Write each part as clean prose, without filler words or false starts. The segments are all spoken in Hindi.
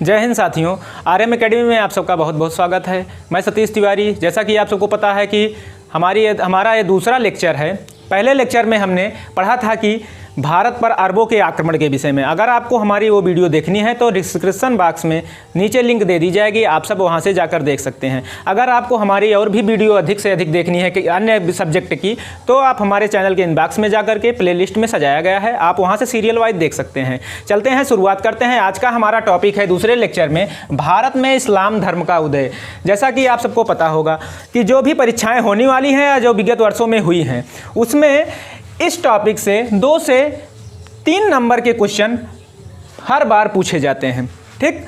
जय हिंद साथियों, आरएम एकेडमी में आप सबका बहुत बहुत स्वागत है। मैं सतीश तिवारी। जैसा कि आप सबको पता है कि हमारा ये दूसरा लेक्चर है। पहले लेक्चर में हमने पढ़ा था कि भारत पर अरबों के आक्रमण के विषय में। अगर आपको हमारी वो वीडियो देखनी है तो डिस्क्रिप्शन बॉक्स में नीचे लिंक दे दी जाएगी, आप सब वहाँ से जाकर देख सकते हैं। अगर आपको हमारी और भी वीडियो अधिक से अधिक देखनी है कि अन्य सब्जेक्ट की, तो आप हमारे चैनल के इनबॉक्स में जाकर के प्लेलिस्ट में सजाया गया है, आप वहाँ से सीरियल वाइज देख सकते हैं। चलते हैं, शुरुआत करते हैं। आज का हमारा टॉपिक है दूसरे लेक्चर में भारत में इस्लाम धर्म का उदय। जैसा कि आप सबको पता होगा कि जो भी परीक्षाएँ होने वाली हैं या जो विगत वर्षों में हुई हैं, उसमें इस टॉपिक से 2 से 3 नंबर के क्वेश्चन हर बार पूछे जाते हैं। ठीक,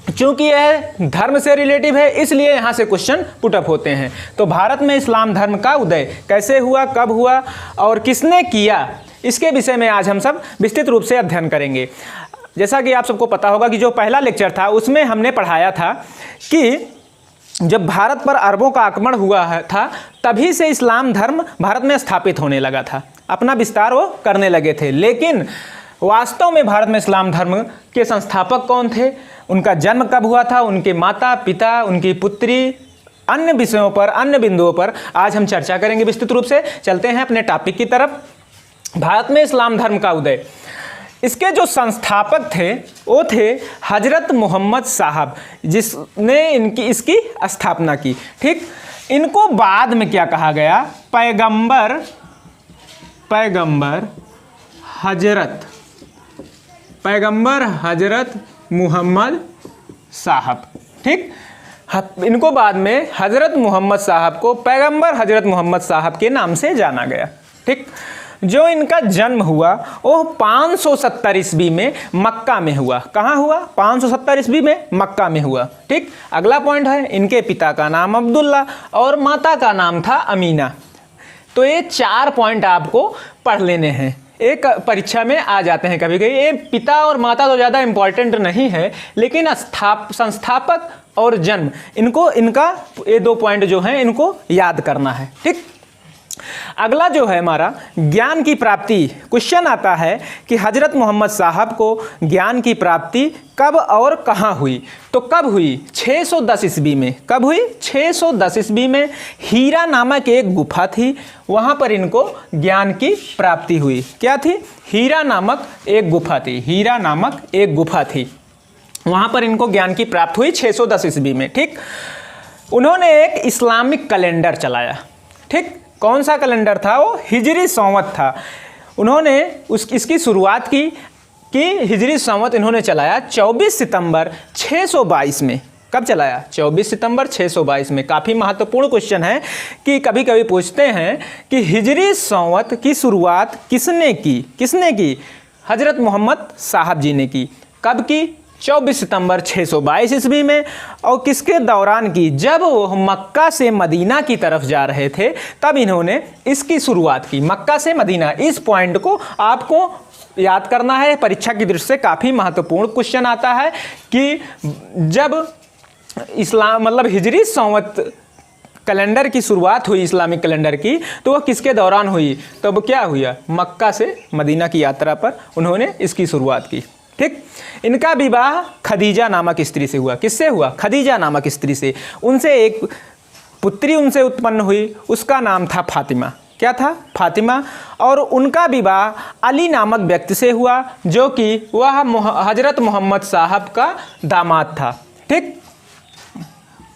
चूंकि यह धर्म से रिलेटिव है इसलिए यहाँ से क्वेश्चन पुटअप होते हैं। तो भारत में इस्लाम धर्म का उदय कैसे हुआ, कब हुआ और किसने किया, इसके विषय में आज हम सब विस्तृत रूप से अध्ययन करेंगे। जैसा कि आप सबको पता होगा कि जो पहला लेक्चर था उसमें हमने पढ़ाया था कि जब भारत पर अरबों का आक्रमण हुआ था तभी से इस्लाम धर्म भारत में स्थापित होने लगा था, अपना विस्तार वो करने लगे थे। लेकिन वास्तव में भारत में इस्लाम धर्म के संस्थापक कौन थे, उनका जन्म कब हुआ था, उनके माता पिता, उनकी पुत्री, अन्य विषयों पर, अन्य बिंदुओं पर आज हम चर्चा करेंगे विस्तृत रूप से। चलते हैं अपने टॉपिक की तरफ। भारत में इस्लाम धर्म का उदय, इसके जो संस्थापक थे वो थे हजरत मोहम्मद साहब, जिसने इसकी स्थापना की। ठीक, इनको बाद में क्या कहा गया, पैगंबर हजरत मोहम्मद साहब। ठीक, इनको बाद में हजरत मोहम्मद साहब को पैगंबर हजरत मोहम्मद साहब के नाम से जाना गया। ठीक, जो इनका जन्म हुआ वो 570 ईस्वी में मक्का में हुआ। कहाँ हुआ? 570 ईस्वी में मक्का में हुआ। ठीक, अगला पॉइंट है, इनके पिता का नाम अब्दुल्ला और माता का नाम था अमीना। तो ये 4 पॉइंट आपको पढ़ लेने हैं, एक परीक्षा में आ जाते हैं कभी कभी। ये पिता और माता तो ज़्यादा इम्पॉर्टेंट नहीं है, लेकिन संस्थापक और जन्म, इनका ये 2 पॉइंट जो हैं इनको याद करना है। ठीक, अगला जो है हमारा ज्ञान की प्राप्ति। क्वेश्चन आता है कि हजरत मोहम्मद साहब को ज्ञान की प्राप्ति कब और कहाँ हुई। तो कब हुई? 610 ईस्वी में। कब हुई? 610 ईस्वी में हीरा नामक एक गुफा थी, वहाँ पर इनको ज्ञान की प्राप्ति हुई। क्या थी? हीरा नामक एक गुफा थी। हीरा नामक एक गुफा थी, वहाँ पर इनको ज्ञान की प्राप्ति हुई 610 ईस्वी में। ठीक, उन्होंने एक इस्लामिक कैलेंडर चलाया। ठीक, कौन सा कैलेंडर था वो? हिजरी संवत था। उन्होंने इसकी शुरुआत की कि हिजरी संवत इन्होंने चलाया 24 सितंबर 622 में। कब चलाया? 24 सितंबर 622 में। काफ़ी महत्वपूर्ण क्वेश्चन है कि कभी कभी पूछते हैं कि हिजरी संवत की शुरुआत किसने की? हजरत मोहम्मद साहब जी ने की। कब की? 24 सितंबर 622 ईस्वी में। और किसके दौरान की? जब वो मक्का से मदीना की तरफ जा रहे थे तब इन्होंने इसकी शुरुआत की, मक्का से मदीना। इस पॉइंट को आपको याद करना है, परीक्षा की दृष्टि से काफ़ी महत्वपूर्ण क्वेश्चन आता है कि जब हिजरी संवत कैलेंडर की शुरुआत हुई, इस्लामिक कैलेंडर की, तो वह किसके दौरान हुई? तो वो क्या हुआ? मक्का से मदीना की यात्रा पर उन्होंने इसकी शुरुआत की। ठीक, इनका विवाह खदीजा नामक स्त्री से हुआ। किससे हुआ? खदीजा नामक स्त्री से। उनसे एक पुत्री उनसे उत्पन्न हुई, उसका नाम था फातिमा। क्या था? फातिमा। और उनका विवाह अली नामक व्यक्ति से हुआ, जो कि वह हजरत मोहम्मद साहब का दामाद था। ठीक,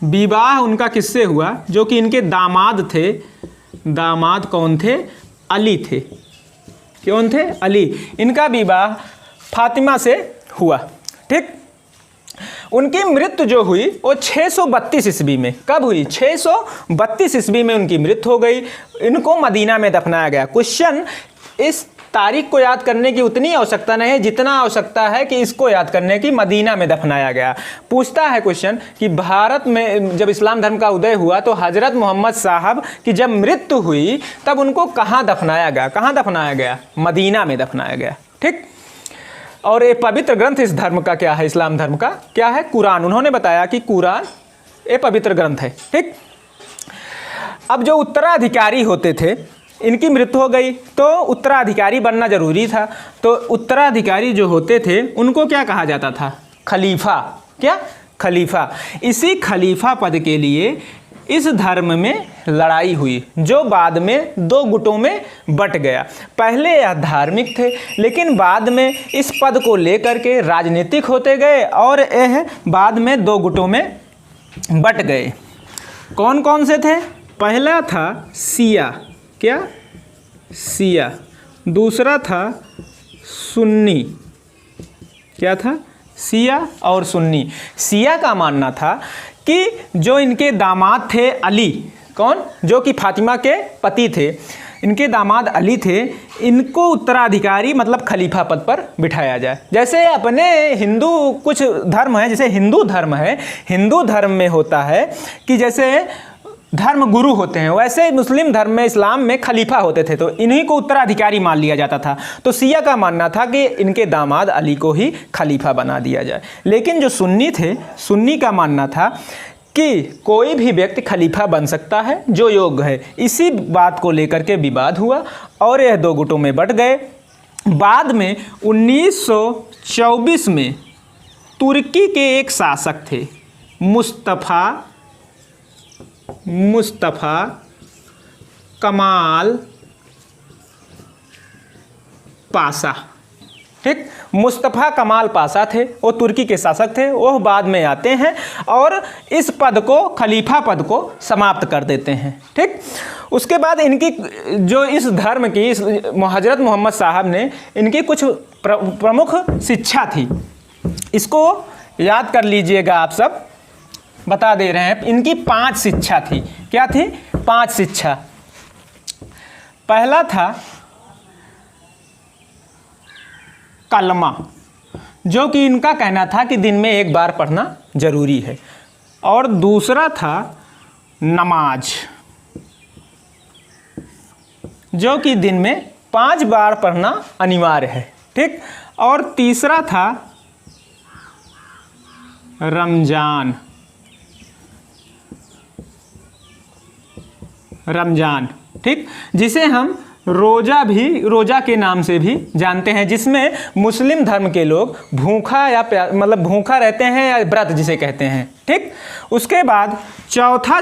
विवाह उनका किससे हुआ? जो कि इनके दामाद थे। दामाद कौन थे? अली थे। कौन थे? अली। इनका विवाह फातिमा से हुआ। ठीक, उनकी मृत्यु जो हुई वो 632 ईस्वी में। कब हुई? 632 ईस्वी में उनकी मृत्यु हो गई। इनको मदीना में दफनाया गया। क्वेश्चन, इस तारीख को याद करने की उतनी आवश्यकता नहीं है जितना आवश्यकता है कि इसको याद करने की, मदीना में दफनाया गया। पूछता है क्वेश्चन कि भारत में जब इस्लाम धर्म का उदय हुआ तो हजरत मोहम्मद साहब की जब मृत्यु हुई तब उनको कहाँ दफनाया गया? कहाँ दफनाया गया? मदीना में दफनाया गया। ठीक, और ये पवित्र ग्रंथ इस धर्म का क्या है? इस्लाम धर्म का क्या है? कुरान। उन्होंने बताया कि कुरान ये पवित्र ग्रंथ है। ठीक, अब जो उत्तराधिकारी होते थे इनकी मृत्यु हो गई तो उत्तराधिकारी बनना जरूरी था। तो उत्तराधिकारी जो होते थे उनको क्या कहा जाता था? खलीफा। क्या? खलीफा। इसी खलीफा पद के लिए इस धर्म में लड़ाई हुई, जो बाद में दो गुटों में बट गया। पहले यह धार्मिक थे, लेकिन बाद में इस पद को लेकर के राजनीतिक होते गए और यह बाद में दो गुटों में बट गए। कौन कौन से थे? पहला था शिया। क्या? शिया। दूसरा था सुन्नी। क्या था? शिया और सुन्नी। शिया का मानना था कि जो इनके दामाद थे अली, कौन? जो कि फातिमा के पति थे, इनके दामाद अली थे, इनको उत्तराधिकारी मतलब खलीफा पद पर बिठाया जाए। जैसे अपने हिंदू कुछ धर्म है, जैसे हिंदू धर्म है, हिंदू धर्म में होता है कि जैसे धर्म गुरु होते हैं, वैसे मुस्लिम धर्म में, इस्लाम में खलीफा होते थे, तो इन्हीं को उत्तराधिकारी मान लिया जाता था। तो शिया का मानना था कि इनके दामाद अली को ही खलीफा बना दिया जाए। लेकिन जो सुन्नी थे, सुन्नी का मानना था कि कोई भी व्यक्ति खलीफा बन सकता है जो योग्य है। इसी बात को लेकर के विवाद हुआ और यह दो गुटों में बट गए। बाद में 1924 में तुर्की के एक शासक थे मुस्तफ़ा कमाल पाशा। ठीक, मुस्तफ़ा कमाल पाशा थे, वो तुर्की के शासक थे। वो बाद में आते हैं और इस पद को, खलीफा पद को समाप्त कर देते हैं। ठीक, उसके बाद इनकी जो इस धर्म की हज़रत मोहम्मद साहब ने, इनकी कुछ प्रमुख शिक्षा थी, इसको याद कर लीजिएगा। आप सब बता दे रहे हैं। इनकी 5 शिक्षा थी। क्या थी? 5 शिक्षा। पहला था कलमा, जो कि इनका कहना था कि दिन में 1 बार पढ़ना जरूरी है। और दूसरा था नमाज, जो कि दिन में 5 बार पढ़ना अनिवार्य है। ठीक, और तीसरा था रमजान। ठीक, जिसे हम रोज़ा के नाम से भी जानते हैं, जिसमें मुस्लिम धर्म के लोग भूखा या मतलब भूखा रहते हैं, या व्रत जिसे कहते हैं। ठीक, उसके बाद चौथा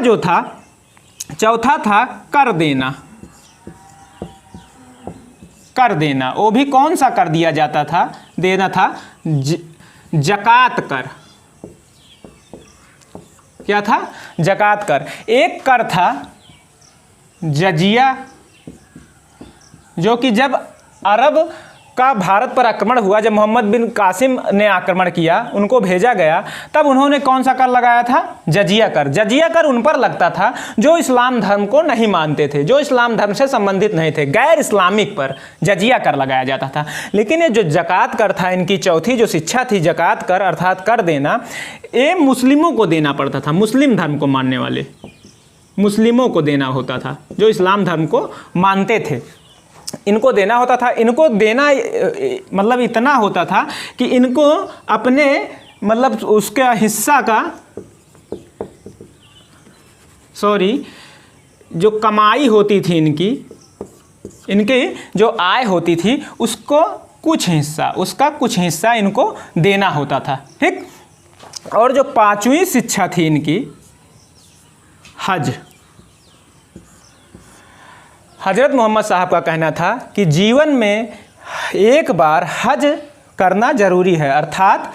था कर देना। वो भी कौन सा कर दिया जाता था? देना था ज़कात कर। क्या था? ज़कात कर। एक कर था जजिया, जो कि जब अरब का भारत पर आक्रमण हुआ, जब मोहम्मद बिन कासिम ने आक्रमण किया, उनको भेजा गया, तब उन्होंने कौन सा कर लगाया था? जजिया कर। जजिया कर उन पर लगता था जो इस्लाम धर्म को नहीं मानते थे, जो इस्लाम धर्म से संबंधित नहीं थे, गैर इस्लामिक पर जजिया कर लगाया जाता था। लेकिन ये जो ज़कात कर था, इनकी चौथी जो शिक्षा थी, ज़कात कर अर्थात कर देना, ये मुस्लिमों को देना पड़ता था। मुस्लिम धर्म को मानने वाले मुस्लिमों को देना होता था, जो इस्लाम धर्म को मानते थे, इनको देना होता था। इनको देना मतलब इतना होता था कि इनको अपने मतलब उसका हिस्सा का जो कमाई होती थी, इनकी जो आय होती थी, उसका कुछ हिस्सा इनको देना होता था। ठीक, और जो 5वीं शिक्षा थी इनकी हज। हज़रत मोहम्मद साहब का कहना था कि जीवन में 1 बार हज करना जरूरी है, अर्थात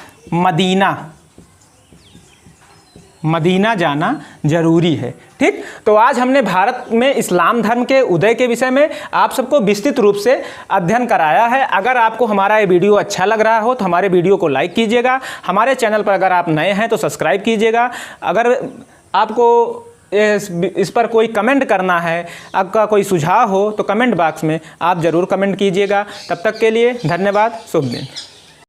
मदीना जाना जरूरी है। ठीक, तो आज हमने भारत में इस्लाम धर्म के उदय के विषय में आप सबको विस्तृत रूप से अध्ययन कराया है। अगर आपको हमारा ये वीडियो अच्छा लग रहा हो तो हमारे वीडियो को लाइक कीजिएगा। हमारे चैनल पर अगर आप नए हैं तो सब्सक्राइब कीजिएगा। अगर आपको इस पर कोई कमेंट करना है, आपका कोई सुझाव हो, तो कमेंट बॉक्स में आप ज़रूर कमेंट कीजिएगा। तब तक के लिए धन्यवाद। शुभ दिन।